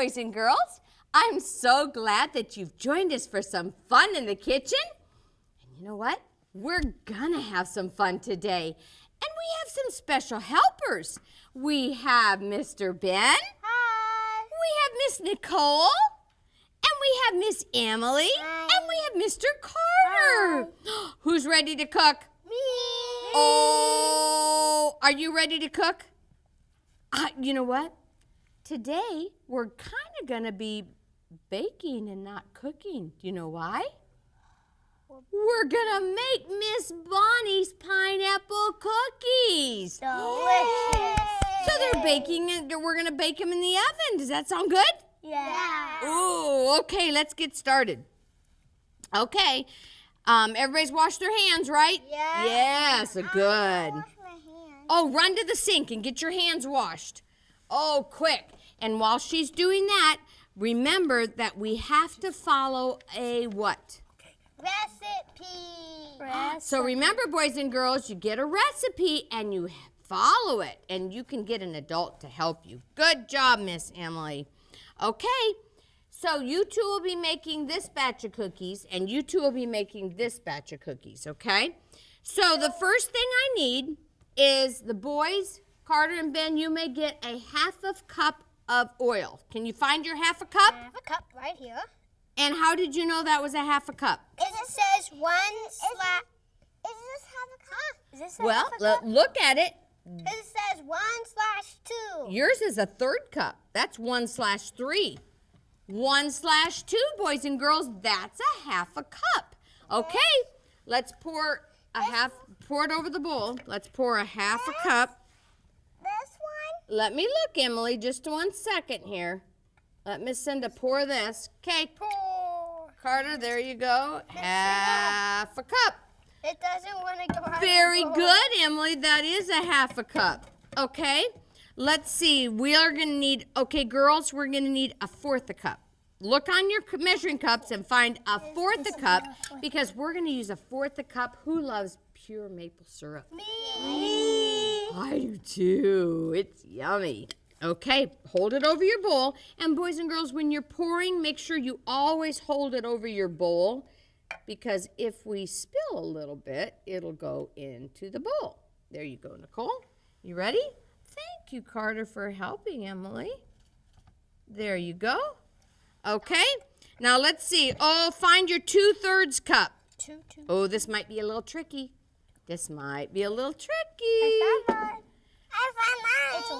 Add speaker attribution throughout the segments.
Speaker 1: boys and girls. I'm so glad that you've joined us for some fun in the kitchen. And you know what? We're gonna have some fun today. And we have some special helpers. We have Mr. Ben.
Speaker 2: Hi.
Speaker 1: We have Miss Nicole. And we have Miss Emily.
Speaker 2: Hi.
Speaker 1: And we have Mr. Carter.
Speaker 2: Hi.
Speaker 1: Who's ready to cook?
Speaker 2: Me.
Speaker 1: Oh, are you ready to cook? You know what? Today, we're kind of going to be baking and not cooking. Do you know why? We're going to make Miss Bonnie's pineapple cookies.
Speaker 2: Delicious.
Speaker 1: So they're baking, and we're going to bake them in the oven. Does that sound good?
Speaker 2: Yeah.
Speaker 1: Ooh, okay, let's get started. Okay, everybody's washed their hands, right?
Speaker 2: Yeah.
Speaker 1: Yes, good.
Speaker 2: Wash my hands.
Speaker 1: Oh, run to the sink and get your hands washed. Oh, quick. And while she's doing that, remember that we have to follow a what?
Speaker 2: Recipe.
Speaker 1: So remember, boys and girls, you get a recipe and you follow it. And you can get an adult to help you. Good job, Miss Emily. Okay, so you two will be making this batch of cookies, and you two will be making this batch of cookies, okay? So the first thing I need is the boys, Carter and Ben, you may get a half a cup of oil. Can you find your half a cup?
Speaker 2: Half a cup right here.
Speaker 1: And how did you know that was a half a cup?
Speaker 2: It says one slash. Is this half a cup? Is this
Speaker 1: Well,
Speaker 2: half a cup?
Speaker 1: look at it.
Speaker 2: It says 1/2.
Speaker 1: Yours is a third cup. That's 1/3. 1/2, boys and girls, that's a half a cup. Okay, let's pour it over the bowl. Let's pour a half a cup.
Speaker 2: This one?
Speaker 1: Let me look, Emily, just 1 second here. Let Miss Cinda pour this. Okay,
Speaker 2: Pour.
Speaker 1: Carter, there you go. Half a cup.
Speaker 2: It doesn't want to go out.
Speaker 1: Very good, Emily. That is a half a cup. Okay, let's see. We are going to need, okay, girls, we're going to need a fourth a cup. Look on your measuring cups and find a fourth a cup because we're going to use a fourth a cup. Who loves pure maple syrup?
Speaker 2: Me.
Speaker 1: I do too. It's yummy. Okay, hold it over your bowl. And boys and girls, when you're pouring, make sure you always hold it over your bowl because if we spill a little bit, it'll go into the bowl. There you go, Nicole. You ready? Thank you, Carter, for helping Emily. There you go. Okay, now let's see. Oh, find your 2/3 cup.
Speaker 2: Two.
Speaker 1: Oh, this might be a little tricky. This might be a little tricky.
Speaker 2: I found mine. It's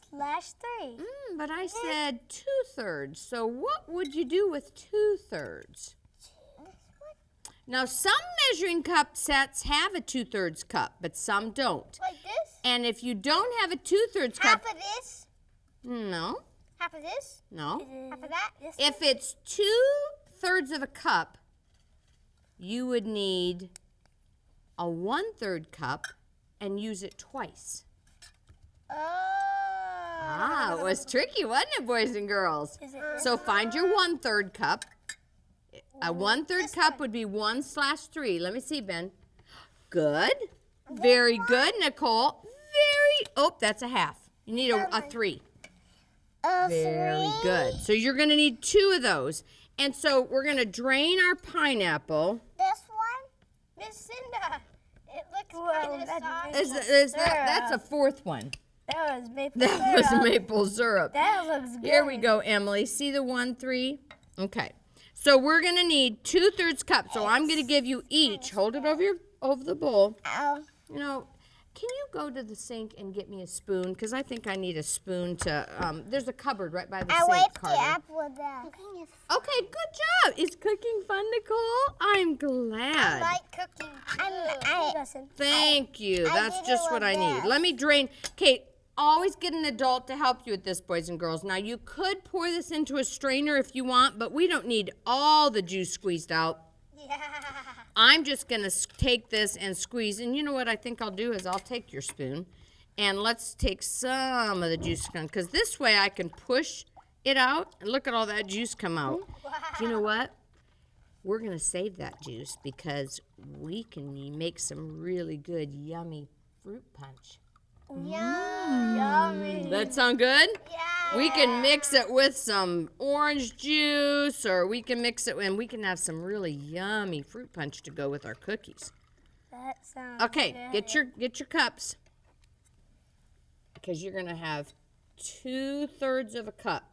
Speaker 2: 1/3.
Speaker 1: But I said 2/3. So what would you do with 2/3? Now, some measuring cup sets have a 2/3 cup, but some don't.
Speaker 2: Like this?
Speaker 1: And if you don't have a 2/3 cup,
Speaker 2: Half of this?
Speaker 1: no,
Speaker 2: Half of this?
Speaker 1: no.
Speaker 2: Half of that? This
Speaker 1: If it's 2/3 of a cup, you would need a 1/3 cup and use it twice.
Speaker 2: Oh.
Speaker 1: Ah, it was tricky, wasn't it, boys and girls?
Speaker 2: Is it
Speaker 1: So find your 1/3 cup. A 1/3
Speaker 2: This
Speaker 1: cup
Speaker 2: one.
Speaker 1: would be 1/3. Let me see, Ben. Good. Very good, Nicole. Oh, that's a half. You need a 3. Very good. So you're going to need 2 of those. And so we're going to drain our pineapple.
Speaker 2: This one? Miss Cinda. It looks kind of soft.
Speaker 1: That's a 4th one.
Speaker 2: That was maple
Speaker 1: That was maple syrup.
Speaker 2: That looks good.
Speaker 1: Here we go, Emily. See the 1, 3? Okay. So we're going to need 2/3 cup. So I'm going to give you each. Hold it over the bowl.
Speaker 2: Ow.
Speaker 1: You know, can you go to the sink and get me a spoon? Because I think I need a spoon to, there's a cupboard right by the sink,
Speaker 2: wiped
Speaker 1: Carter.
Speaker 2: the apple with that.
Speaker 1: Okay, good job. Is cooking fun, Nicole? I'm glad.
Speaker 2: I like cooking.
Speaker 1: Thank you.
Speaker 2: I
Speaker 1: That's
Speaker 2: did
Speaker 1: just
Speaker 2: it
Speaker 1: what
Speaker 2: with
Speaker 1: I need.
Speaker 2: this.
Speaker 1: Let me drain. Kate, always get an adult to help you with this, boys and girls. Now, you could pour this into a strainer if you want, but we don't need all the juice squeezed out.
Speaker 2: Yeah.
Speaker 1: I'm just going to take this and squeeze. And you know what I think I'll do is I'll take your spoon and let's take some of the juice because this way I can push it out and look at all that juice come out.
Speaker 2: Wow.
Speaker 1: You know what? We're going to save that juice because we can make some really good, yummy fruit punch.
Speaker 2: Yummy.
Speaker 1: That sound good?
Speaker 2: Yeah.
Speaker 1: We can mix it with some orange juice, or we can mix it and we can have some really yummy fruit punch to go with our cookies.
Speaker 2: That sounds
Speaker 1: Okay,
Speaker 2: good.
Speaker 1: get your cups, because you're gonna have 2/3 of a cup.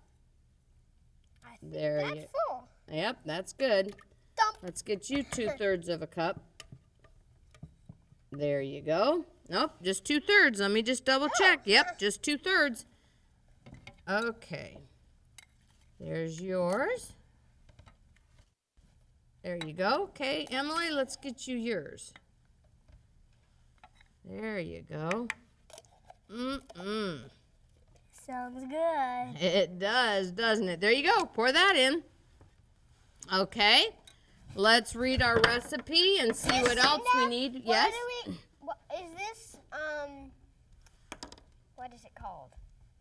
Speaker 1: There
Speaker 2: That's full.
Speaker 1: Yep, that's good.
Speaker 2: Dump.
Speaker 1: Let's get you 2/3 of a cup. There you go. Nope, just 2/3. Let me just double check. Yep, just 2/3. Okay. There's yours. There you go. Okay, Emily, let's get you yours. There you go.
Speaker 2: Sounds good.
Speaker 1: It does, doesn't it? There you go. Pour that in. Okay. Let's read our recipe and see what else we need. Yes?
Speaker 2: Is this, what is it called?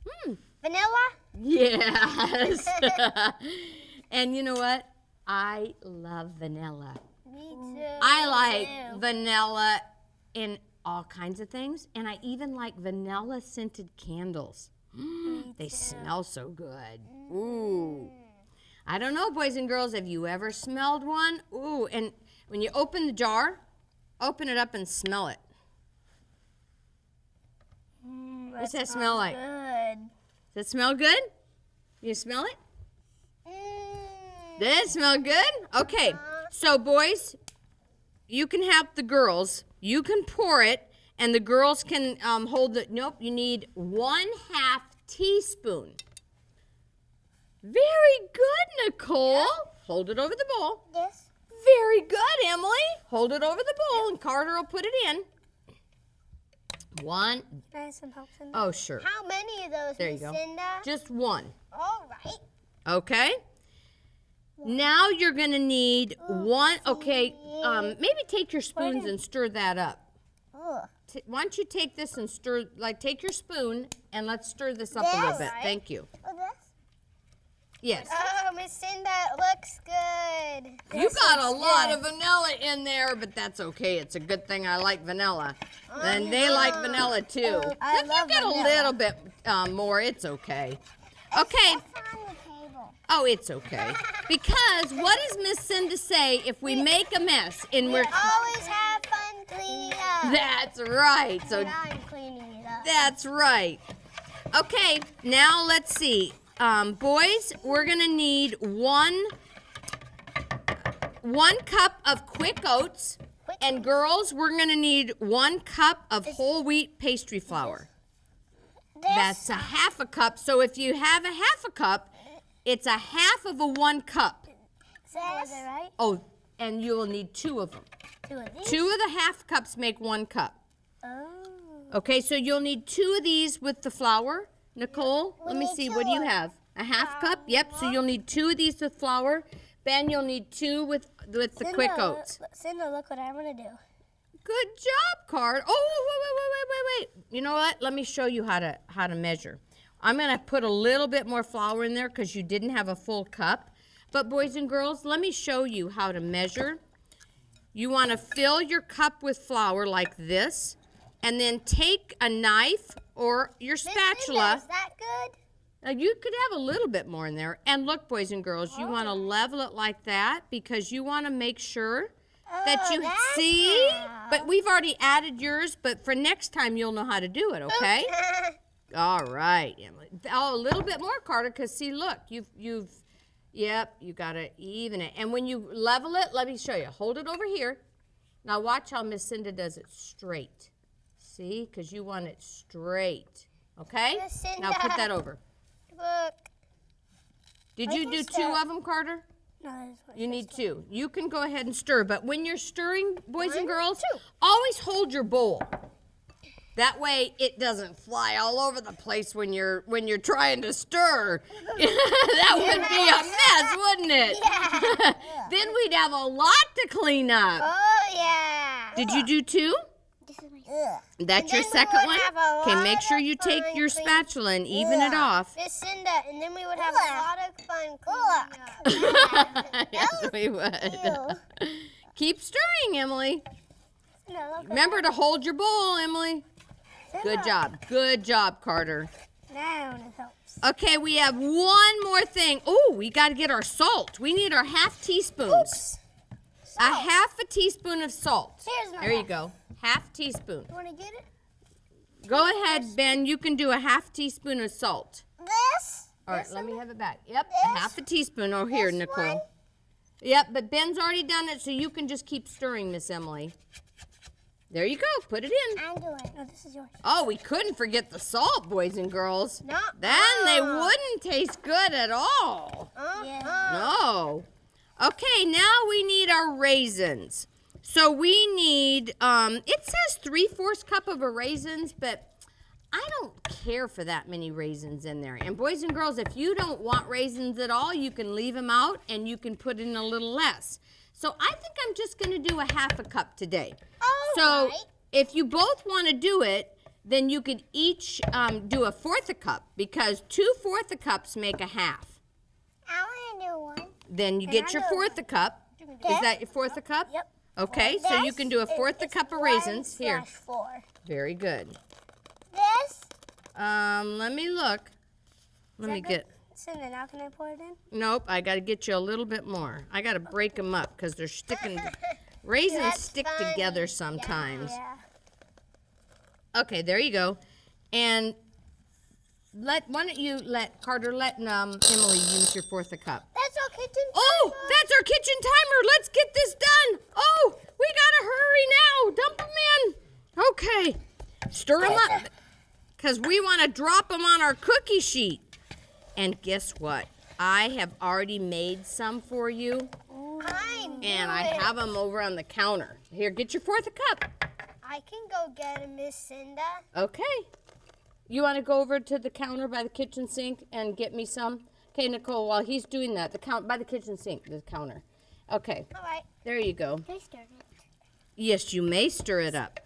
Speaker 1: Hmm.
Speaker 2: Vanilla?
Speaker 1: Yes. And you know what? I love vanilla.
Speaker 2: Me too.
Speaker 1: I like vanilla in all kinds of things, and I even like vanilla scented candles. They smell so good. Ooh. I don't know, boys and girls, have you ever smelled one? Ooh, and when you open the jar, open it up and smell it. What's that smell like?
Speaker 2: Good.
Speaker 1: Does it smell good? You smell it? Does it smell good? Okay, so boys, you can have the girls. You can pour it, and the girls can hold it. Nope, you need 1/2 teaspoon. Very good, Nicole. Yeah. Hold it over the bowl.
Speaker 2: Yes.
Speaker 1: Very good, Emily. Hold it over the bowl, and Carter will put it in. One.
Speaker 2: Can I have some help, Cinda?
Speaker 1: Oh, sure.
Speaker 2: How many of those,
Speaker 1: There you go.
Speaker 2: Cinda?
Speaker 1: Just one.
Speaker 2: All right.
Speaker 1: Okay. Now you're going to need one. Okay, maybe take your spoons and stir that up. Why don't you take this and stir, take your spoon and let's stir this up a little bit.
Speaker 2: Right.
Speaker 1: Thank you.
Speaker 2: Oh, this?
Speaker 1: Yes.
Speaker 2: Oh, Miss Cinda, it looks good.
Speaker 1: You got a lot of vanilla in there, but that's okay. It's a good thing I like vanilla. And they like vanilla too.
Speaker 2: I
Speaker 1: If you
Speaker 2: love
Speaker 1: get a
Speaker 2: vanilla.
Speaker 1: little bit more, it's okay. Okay.
Speaker 2: It's on the table.
Speaker 1: Oh, it's okay. Because what does Miss Cinda say if we make a mess and we're...
Speaker 2: always have fun cleaning up.
Speaker 1: That's right. So
Speaker 2: Now I'm cleaning it up.
Speaker 1: that's right. Okay, now let's see. Boys, we're gonna need one cup of quick oats, and girls, we're gonna need 1 cup of whole wheat pastry flour. That's a 1/2 cup. So if you have a 1/2 cup, it's 1/2 of a 1 cup.
Speaker 2: Is that right?
Speaker 1: Oh, and you will need 2 of them.
Speaker 2: 2 of these?
Speaker 1: 2 of the 1/2 cups make 1 cup.
Speaker 2: Oh.
Speaker 1: Okay, so you'll need 2 of these with the flour. Nicole, let me
Speaker 2: need
Speaker 1: see,
Speaker 2: 2
Speaker 1: what do you have? A 1/2 cup? Yep, so you'll need 2 of these with flour. Ben, you'll need 2 with the quick oats.
Speaker 2: Cinda, look what I'm going to do.
Speaker 1: Good job, Card. Oh, wait. You know what? Let me show you how to measure. I'm going to put a little bit more flour in there because you didn't have a full cup. But boys and girls, let me show you how to measure. You want to fill your cup with flour like this, and then take a knife or your spatula.
Speaker 2: Is that good?
Speaker 1: Now, you could have a little bit more in there. And look, boys and girls, you want to level it like that because you want to make sure that you see. But we've already added yours, but for next time, you'll know how to do it, okay? All right, Emily. Oh, a little bit more, Carter, because see, look, yep, you got to even it. And when you level it, let me show you. Hold it over here. Now, watch how Miss Cinda does it straight. See, because you want it straight, okay? Now, put that over.
Speaker 2: Look.
Speaker 1: Did you do 2 of them, Carter?
Speaker 2: No, that's what
Speaker 1: You need 2. You can go ahead and stir, but when you're stirring, boys and girls, always hold your bowl. That way it doesn't fly all over the place when you're trying to stir. That would be a mess, wouldn't it?
Speaker 2: Yeah.
Speaker 1: Then we'd have a lot to clean up.
Speaker 2: Oh, yeah.
Speaker 1: Did you do 2? That's your second one? Okay, make sure you take your spatula and even it off.
Speaker 2: Miss Cinda, and then we would have a lot of fun cleaning up.
Speaker 1: Yes, we would. Keep stirring, Emily.
Speaker 2: No,
Speaker 1: Remember to hold your bowl, Emily. Good job. Good job, Carter.
Speaker 2: now it helps.
Speaker 1: Okay, we have one more thing. Oh, we got to get our salt. We need our half teaspoons. A half a teaspoon of salt. There you go. Half teaspoon.
Speaker 2: You want to get it?
Speaker 1: Go ahead, Ben. You can do a half teaspoon of salt.
Speaker 2: This?
Speaker 1: All right, let me have it back. Yep,
Speaker 2: This?
Speaker 1: a half a teaspoon. Oh, here,
Speaker 2: This
Speaker 1: Nicole.
Speaker 2: one?
Speaker 1: Yep, but Ben's already done it, so you can just keep stirring, Miss Emily. There you go. Put it in.
Speaker 2: I'm doing it. No, this is yours.
Speaker 1: Oh, we couldn't forget the salt, boys and girls.
Speaker 2: No.
Speaker 1: Then they wouldn't taste good at all. No. Okay, now we need our raisins. So we need, it says 3/4 cup of raisins, but I don't care for that many raisins in there. And boys and girls, if you don't want raisins at all, you can leave them out and you can put in a little less. So I think I'm just going to do a half a cup today. So if you both want to do it, then you could each do a 1/4 cup because 2/4 cups make a half.
Speaker 2: I want to do one.
Speaker 1: Then you get your 1/4 cup. Is that your 1/4 cup?
Speaker 2: Yep.
Speaker 1: Okay, so you can do a 1/4 cup of raisins. Here.
Speaker 2: 4.
Speaker 1: Very good.
Speaker 2: This?
Speaker 1: Let me look. Let me get.
Speaker 2: Cinda, now can I pour it in?
Speaker 1: Nope, I got to get you a little bit more. I got to break them up because they're sticking. Raisins
Speaker 2: That's
Speaker 1: stick
Speaker 2: funny.
Speaker 1: together sometimes.
Speaker 2: Yeah.
Speaker 1: Okay, there you go. And why don't you let Carter let Emily use your 1/4 cup.
Speaker 2: That's our kitchen timer.
Speaker 1: Oh, that's our kitchen timer. Let's get this done. Oh, we gotta hurry now. Dump them in. Okay, stir them up because we want to drop them on our cookie sheet. And guess what? I have already made some for you, and I have them over on the counter. Here, get your 1/4 cup.
Speaker 2: I can go get it, Miss Cinda.
Speaker 1: Okay. You want to go over to the counter by the kitchen sink and get me some? Okay, Nicole, while he's doing that, by the kitchen sink, the counter. Okay.
Speaker 2: All right.
Speaker 1: There you go.
Speaker 2: Can I stir it?
Speaker 1: Yes, you may stir it up.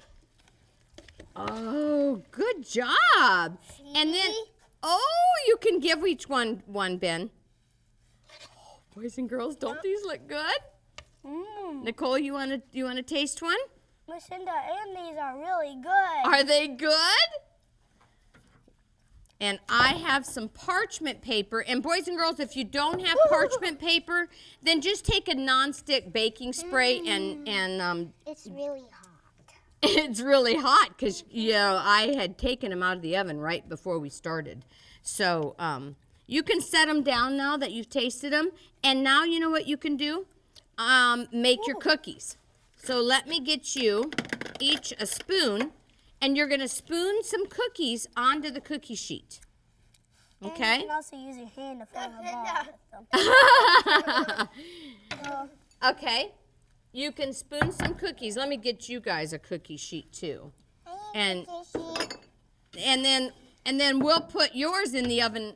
Speaker 1: Oh, good job. And then, you can give each one, Ben. Oh, boys and girls, don't these look good? Nicole, you want to taste one?
Speaker 2: Miss Cinda, and these are really good.
Speaker 1: Are they good? And I have some parchment paper. And boys and girls, if you don't have parchment paper, then just take a nonstick baking spray and
Speaker 2: It's really hot.
Speaker 1: it's really hot because, I had taken them out of the oven right before we started. So you can set them down now that you've tasted them. And now you know what you can do? Make your cookies. So let me get you each a spoon. And you're going to spoon some cookies onto the cookie sheet. Okay?
Speaker 2: And you can also use your hand to form a ball.
Speaker 1: Okay. You can spoon some cookies. Let me get you guys a cookie sheet too. And then we'll put yours in the oven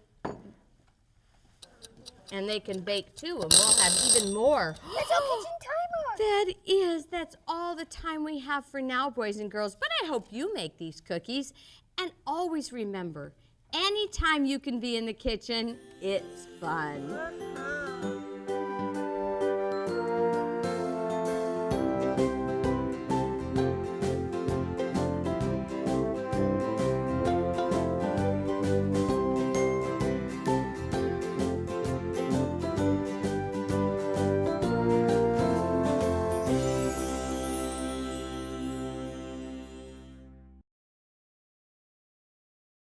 Speaker 1: and they can bake too, and we'll have even more.
Speaker 2: That's our kitchen timer.
Speaker 1: That's all the time we have for now, boys and girls. But I hope you make these cookies. And always remember, anytime you can be in the kitchen, it's fun.